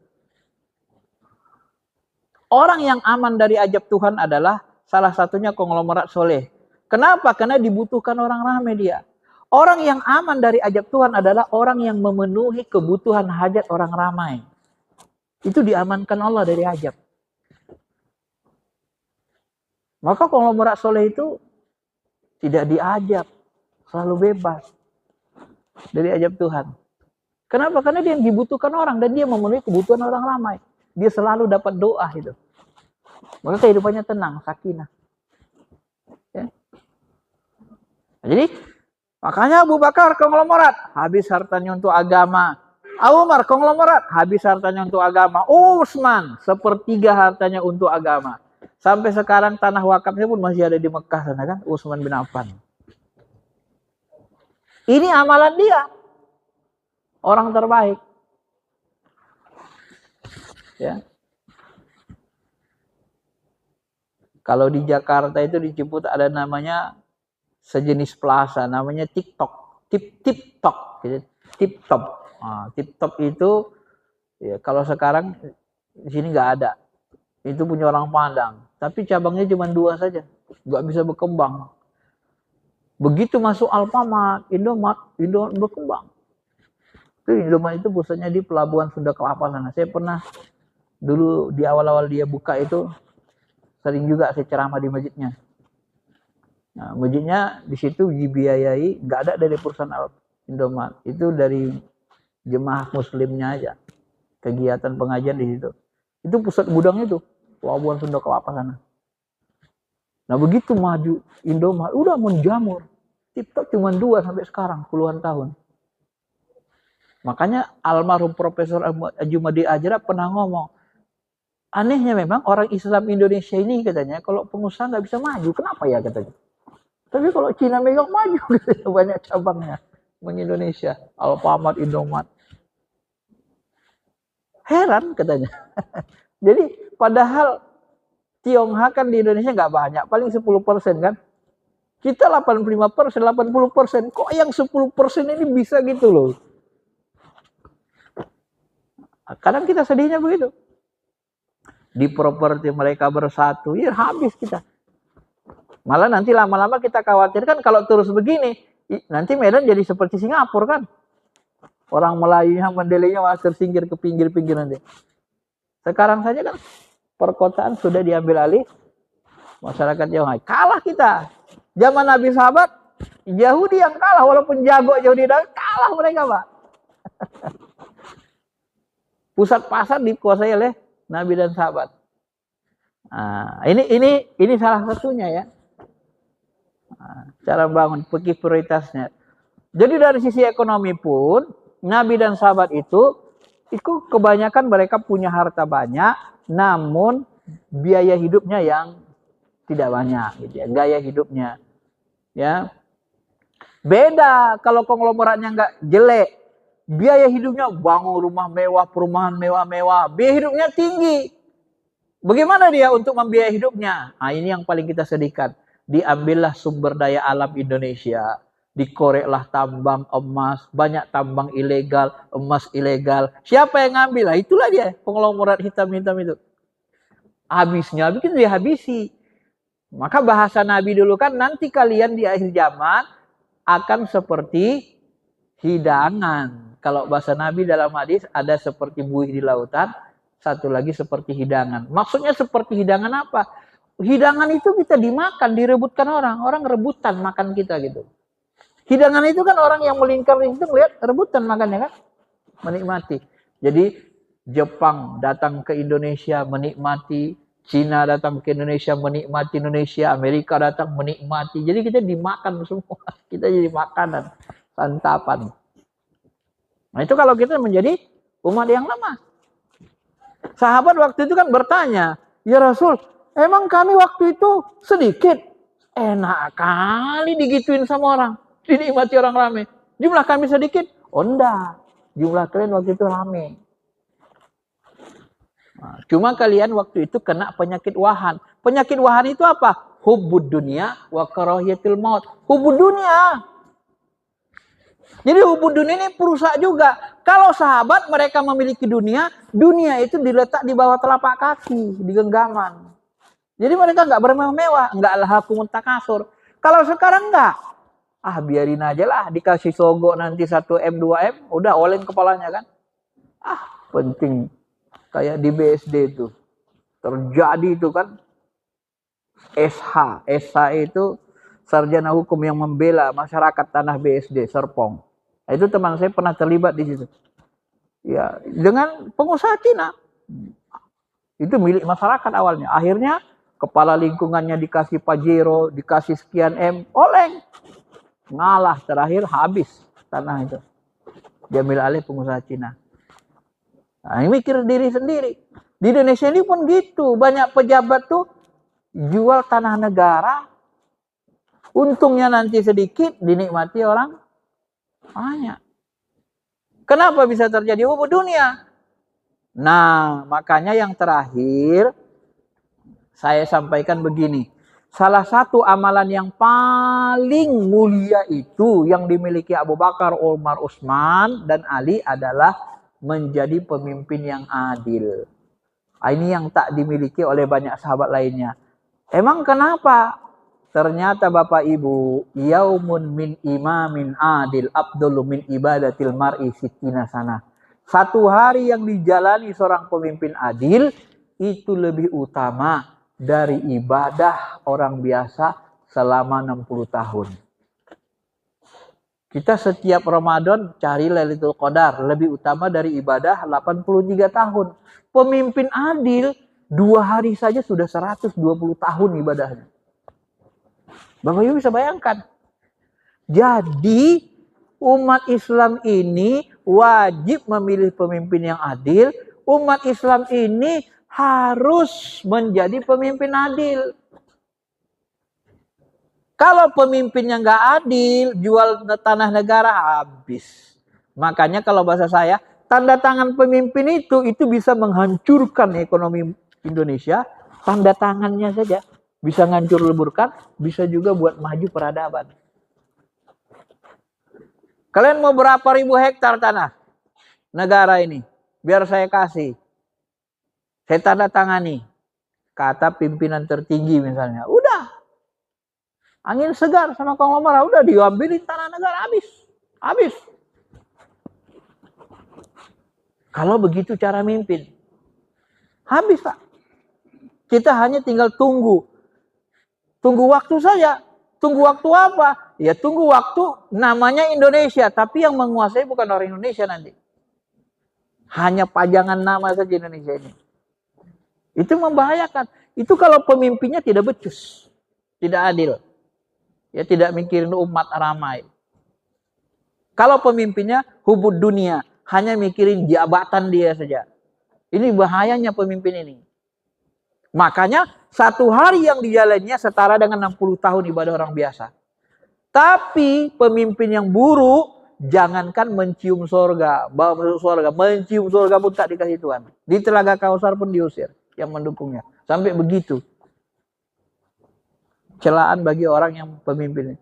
Orang yang aman dari ajab Tuhan adalah salah satunya konglomerat soleh. Kenapa? Karena dibutuhkan orang ramai dia. Orang yang aman dari ajab Tuhan adalah orang yang memenuhi kebutuhan hajat orang ramai. Itu diamankan Allah dari ajab. Maka konglomerat soleh itu tidak diajab, selalu bebas dari ajab Tuhan. Kenapa? Karena dia dibutuhkan orang dan dia memenuhi kebutuhan orang ramai. Dia selalu dapat doa itu. Maka kehidupannya tenang, sakinah. Ya. Jadi makanya Abu Bakar konglomerat, habis hartanya untuk agama. Abu Umar konglomerat, habis hartanya untuk agama. Utsman sepertiga hartanya untuk agama. Sampai sekarang tanah wakafnya pun masih ada di Mekah sana kan, Utsman bin Affan. Ini amalan dia. Orang terbaik. Ya. Kalau di Jakarta itu di Ciputat ada namanya sejenis plaza, namanya TikTok. Tip-Top gitu. Tip-Top. Nah, Tip-Top itu ya, kalau sekarang di sini nggak ada. Itu punya orang Padang. Tapi cabangnya cuma 2 saja. Nggak bisa berkembang. Begitu masuk Alfamart, Indomart berkembang. Itu Indomaret itu pusatnya di Pelabuhan Sunda Kelapa sana. Saya pernah dulu di awal-awal dia buka itu sering juga saya ceramah di masjidnya. Nah, masjidnya di situ dibiayai, nggak ada dari perusahaan Indomaret, itu dari jemaah muslimnya aja. Kegiatan pengajian di situ. Itu pusat gudangnya tuh, Pelabuhan Sunda Kelapa sana. Nah begitu maju Indomaret, udah menjamur. TikTok cuma 2 sampai sekarang, puluhan tahun. Makanya almarhum Profesor Jumadi Ajra pernah ngomong, anehnya memang orang Islam Indonesia ini katanya, kalau pengusaha nggak bisa maju, kenapa ya katanya. Tapi kalau Cina megang maju, katanya, banyak cabangnya Indonesia, Alfamart, Indomaret. Heran katanya. Jadi padahal Tionghoa kan di Indonesia nggak banyak, paling 10% kan. Kita 85%, 80%. Kok yang 10% ini bisa gitu loh. Kadang kita sedihnya begitu. Di properti mereka bersatu, ya habis kita. Malah nanti lama-lama kita khawatirkan kalau terus begini, nanti Medan jadi seperti Singapura kan. Orang Melayunya, Mandelenya malah tersingkir ke pinggir-pinggir nanti. Sekarang saja kan perkotaan sudah diambil alih masyarakat Tionghoa. Kalah kita. Zaman Nabi sahabat, Yahudi yang kalah. Walaupun jago Yahudi, kalah mereka, Pak. Pusat pasar dikuasai oleh Nabi dan sahabat. Nah, ini salah satunya ya. Nah, cara bangun, pergi prioritasnya. Jadi dari sisi ekonomi pun, Nabi dan sahabat itu kebanyakan mereka punya harta banyak, namun biaya hidupnya yang tidak banyak, gitu ya. Gaya hidupnya, ya. Beda kalau konglomeratnya nggak jelek, biaya hidupnya bangun rumah mewah, perumahan mewah-mewah, biaya hidupnya tinggi. Bagaimana dia untuk membiayai hidupnya? Nah, ini yang paling kita sedihkan. Diambillah sumber daya alam Indonesia, dikoreklah tambang emas, banyak tambang ilegal, emas ilegal. Siapa yang ngambil? Nah, itulah dia konglomerat hitam-hitam itu. Habisnya bikin dia habisi. Maka bahasa Nabi dulu kan, nanti kalian di akhir zaman akan seperti hidangan. Kalau bahasa Nabi dalam hadis ada seperti buih di lautan, satu lagi seperti hidangan. Maksudnya seperti hidangan apa? Hidangan itu kita dimakan, direbutkan orang. Orang rebutan makan kita gitu. Hidangan itu kan orang yang melingkar itu melihat rebutan makannya kan. Menikmati. Jadi Jepang datang ke Indonesia menikmati. Cina datang ke Indonesia menikmati Indonesia. Amerika datang menikmati. Jadi kita dimakan semua. Kita jadi makanan. Santapan. Nah itu kalau kita menjadi umat yang lemah. Sahabat waktu itu kan bertanya, ya Rasul, emang kami waktu itu sedikit? Enak kali digituin sama orang. Dinikmati orang ramai. Jumlah kami sedikit? Oh enggak. Jumlah kalian waktu itu ramai. Nah, cuma kalian waktu itu kena penyakit wahan. Penyakit wahan itu apa? Hubbud dunia wa karahiyatul maut. Hubbud dunia. Jadi hubbud dunia ini perusak juga. Kalau sahabat mereka memiliki dunia, dunia itu diletak di bawah telapak kaki, di genggaman. Jadi mereka nggak bermewah-mewah, nggak lahakum takasur. Kalau sekarang nggak, biarin aja lah, dikasih sogo nanti 1M 2M, udah oleng kepalanya kan. Penting. Kayak di BSD itu terjadi itu kan, SH itu sarjana hukum yang membela masyarakat tanah BSD Serpong. Itu teman saya pernah terlibat di situ. Ya, dengan pengusaha Cina. Itu milik masyarakat awalnya. Akhirnya kepala lingkungannya dikasih Pajero, dikasih sekian M, oleng. Ngalah, terakhir habis tanah itu. Diambil alih pengusaha Cina. Nah, ini mikir diri sendiri. Di Indonesia ini pun gitu. Banyak pejabat tuh jual tanah negara. Untungnya nanti sedikit, dinikmati orang banyak. Kenapa bisa terjadi hubbud dunia? Nah, makanya yang terakhir saya sampaikan begini. Salah satu amalan yang paling mulia itu yang dimiliki Abu Bakar, Umar, Utsman, dan Ali adalah menjadi pemimpin yang adil. Ini yang tak dimiliki oleh banyak sahabat lainnya. Emang kenapa? Ternyata Bapak Ibu, yaumun min imamin adil abdullu min ibadatil mar'i sittina sana. Satu hari yang dijalani seorang pemimpin adil itu lebih utama dari ibadah orang biasa selama 60 tahun. Kita setiap Ramadan cari Lailatul Qadar, lebih utama dari ibadah 83 tahun. Pemimpin adil 2 hari saja sudah 120 tahun ibadahnya. Bapak Ibu bisa bayangkan. Jadi umat Islam ini wajib memilih pemimpin yang adil. Umat Islam ini harus menjadi pemimpin adil. Kalau pemimpinnya nggak adil, jual tanah negara habis. Makanya kalau bahasa saya, tanda tangan pemimpin itu bisa menghancurkan ekonomi Indonesia. Tanda tangannya saja. Bisa ngancur leburkan, bisa juga buat maju peradaban. Kalian mau berapa ribu hektar tanah negara ini? Biar saya kasih. Saya tanda tangani. Kata pimpinan tertinggi misalnya. Udah. Angin segar sama konglomerat. Udah diambilin tanah negara habis. Habis. Kalau begitu cara mimpin. Habis Pak. Kita hanya tinggal tunggu. Tunggu waktu saja. Tunggu waktu apa? Ya tunggu waktu namanya Indonesia. Tapi yang menguasai bukan orang Indonesia nanti. Hanya pajangan nama saja Indonesia ini. Itu membahayakan. Itu kalau pemimpinnya tidak becus. Tidak adil. Ya tidak mikirin umat ramai. Kalau pemimpinnya hubud dunia. Hanya mikirin jabatan dia saja. Ini bahayanya pemimpin ini. Makanya satu hari yang dijalannya setara dengan 60 tahun ibadah orang biasa. Tapi pemimpin yang buruk, jangankan mencium sorga, bawa masuk sorga, mencium sorga pun tak dikasih Tuhan. Di Telaga Kausar pun diusir yang mendukungnya. Sampai begitu. Celaan bagi orang yang pemimpin.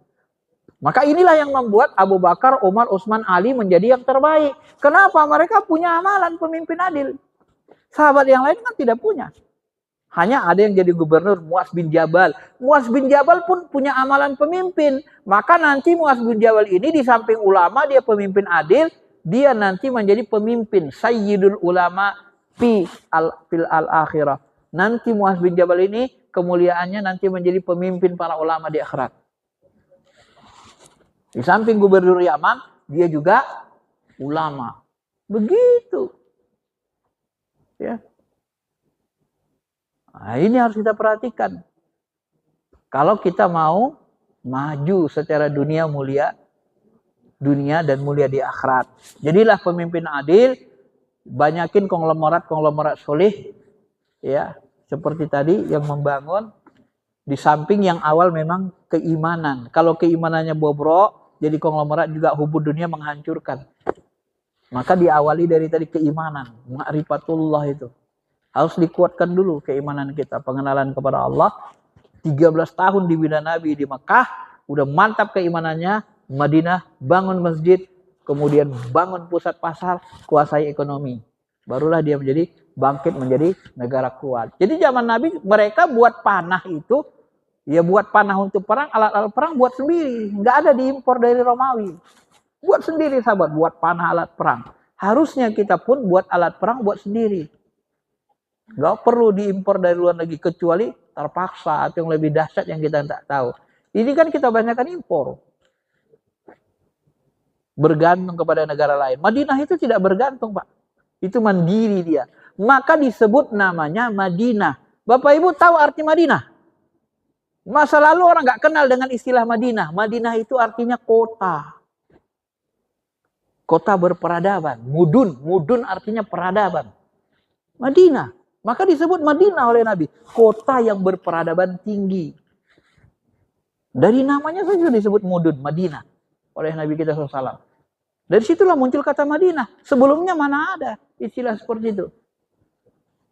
Maka inilah yang membuat Abu Bakar, Umar, Utsman, Ali menjadi yang terbaik. Kenapa? Mereka punya amalan pemimpin adil. Sahabat yang lain kan tidak punya. Hanya ada yang jadi gubernur, Muaz bin Jabal. Muaz bin Jabal pun punya amalan pemimpin. Maka nanti Muaz bin Jabal ini di samping ulama, dia pemimpin adil. Dia nanti menjadi pemimpin. Sayyidul ulama fil akhirah. Nanti Muaz bin Jabal ini kemuliaannya nanti menjadi pemimpin para ulama di akhirat. Di samping gubernur Yaman, dia juga ulama. Begitu. Ya. Nah, ini harus kita perhatikan. Kalau kita mau maju secara dunia dan mulia di akhirat. Jadilah pemimpin adil, banyakin konglomerat soleh, ya, seperti tadi yang membangun di samping yang awal memang keimanan. Kalau keimanannya bobrok, jadi konglomerat juga hubud dunia menghancurkan. Maka diawali dari tadi keimanan, ma'rifatullah itu. Harus dikuatkan dulu keimanan kita, pengenalan kepada Allah. 13 tahun dibina Nabi di Mekah, udah mantap keimanannya. Madinah bangun masjid, kemudian bangun pusat pasar, kuasai ekonomi. Barulah dia menjadi bangkit menjadi negara kuat. Jadi zaman Nabi mereka buat panah itu, ya buat panah untuk perang, alat-alat perang buat sendiri. Nggak ada diimpor dari Romawi. Buat sendiri sahabat, buat panah alat perang. Harusnya kita pun buat alat perang buat sendiri. Nggak perlu diimpor dari luar negeri kecuali terpaksa atau yang lebih dahsyat yang kita tidak tahu. Ini kan kita banyakkan impor. Bergantung kepada negara lain. Madinah itu tidak bergantung, Pak. Itu mandiri dia. Maka disebut namanya Madinah. Bapak Ibu tahu arti Madinah? Masa lalu orang nggak kenal dengan istilah Madinah. Madinah itu artinya kota. Kota berperadaban. Mudun artinya peradaban. Madinah. Maka disebut Madinah oleh Nabi. Kota yang berperadaban tinggi. Dari namanya saja disebut mudun, Madinah. Oleh Nabi kita SAW. Dari situlah muncul kata Madinah. Sebelumnya mana ada istilah seperti itu.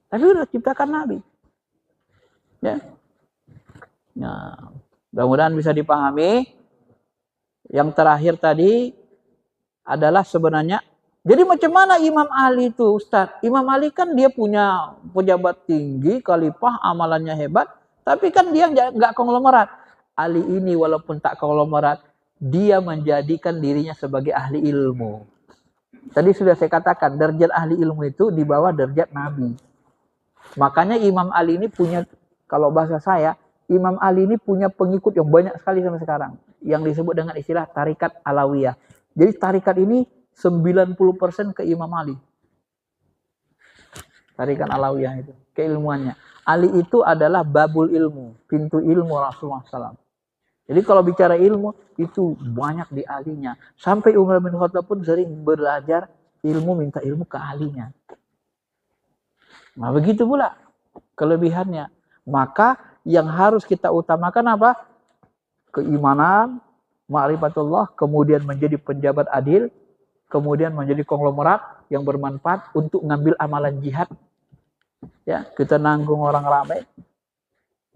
Tapi sudah ciptakan Nabi. Ya. Nah, mudah-mudahan bisa dipahami. Yang terakhir tadi adalah sebenarnya, jadi macam mana Imam Ali itu, Ustaz? Imam Ali kan dia punya pejabat tinggi, khalifah, amalannya hebat, tapi kan dia nggak konglomerat. Ali ini walaupun tak konglomerat, dia menjadikan dirinya sebagai ahli ilmu. Tadi sudah saya katakan, derajat ahli ilmu itu di bawah derajat Nabi. Makanya Imam Ali ini punya, kalau bahasa saya, Imam Ali ini punya pengikut yang banyak sekali sampai sekarang. Yang disebut dengan istilah tarikat Alawiyah. Jadi tarikat ini 90% ke Imam Ali. Tarikat Alawiyah itu, keilmuannya. Ali itu adalah babul ilmu, pintu ilmu Rasulullah SAW. Jadi kalau bicara ilmu, itu banyak di alinya. Sampai Umar bin Khattab pun sering belajar ilmu, minta ilmu ke alinya. Nah begitu pula kelebihannya. Maka yang harus kita utamakan apa? Keimanan, ma'rifatullah, kemudian menjadi penjabat adil, kemudian menjadi konglomerat yang bermanfaat untuk ngambil amalan jihad. Ya, kita nanggung orang ramai.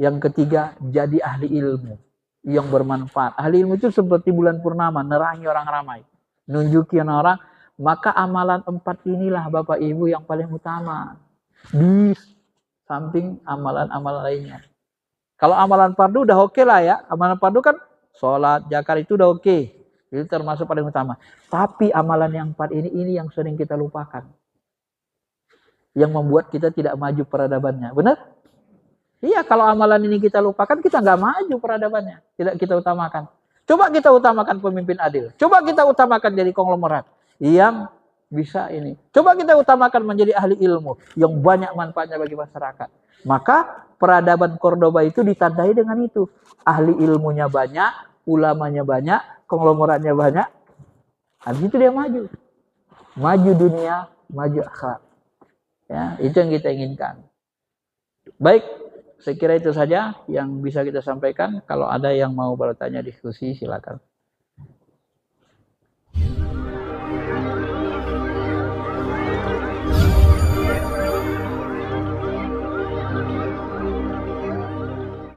Yang ketiga, jadi ahli ilmu yang bermanfaat. Ahli ilmu itu seperti bulan purnama, nerangi orang ramai, nunjukin orang. Maka amalan 4 inilah Bapak Ibu yang paling utama di samping amalan-amalan lainnya. Kalau amalan fardu udah oke lah ya. Amalan fardu kan sholat, zakat itu udah oke. Itu termasuk paling utama. Tapi amalan yang 4 ini yang sering kita lupakan. Yang membuat kita tidak maju peradabannya. Benar? Iya, kalau amalan ini kita lupakan, kita nggak maju peradabannya. Tidak kita utamakan. Coba kita utamakan pemimpin adil. Coba kita utamakan jadi konglomerat yang bisa ini. Coba kita utamakan menjadi ahli ilmu yang banyak manfaatnya bagi masyarakat. Maka peradaban Cordoba itu ditandai dengan itu. Ahli ilmunya banyak, ulamanya banyak, konglomeratnya banyak. Habis itu dia maju. Maju dunia, maju akhirat. Ya, itu yang kita inginkan. Baik. Saya kira itu saja yang bisa kita sampaikan. Kalau ada yang mau bertanya diskusi, silakan.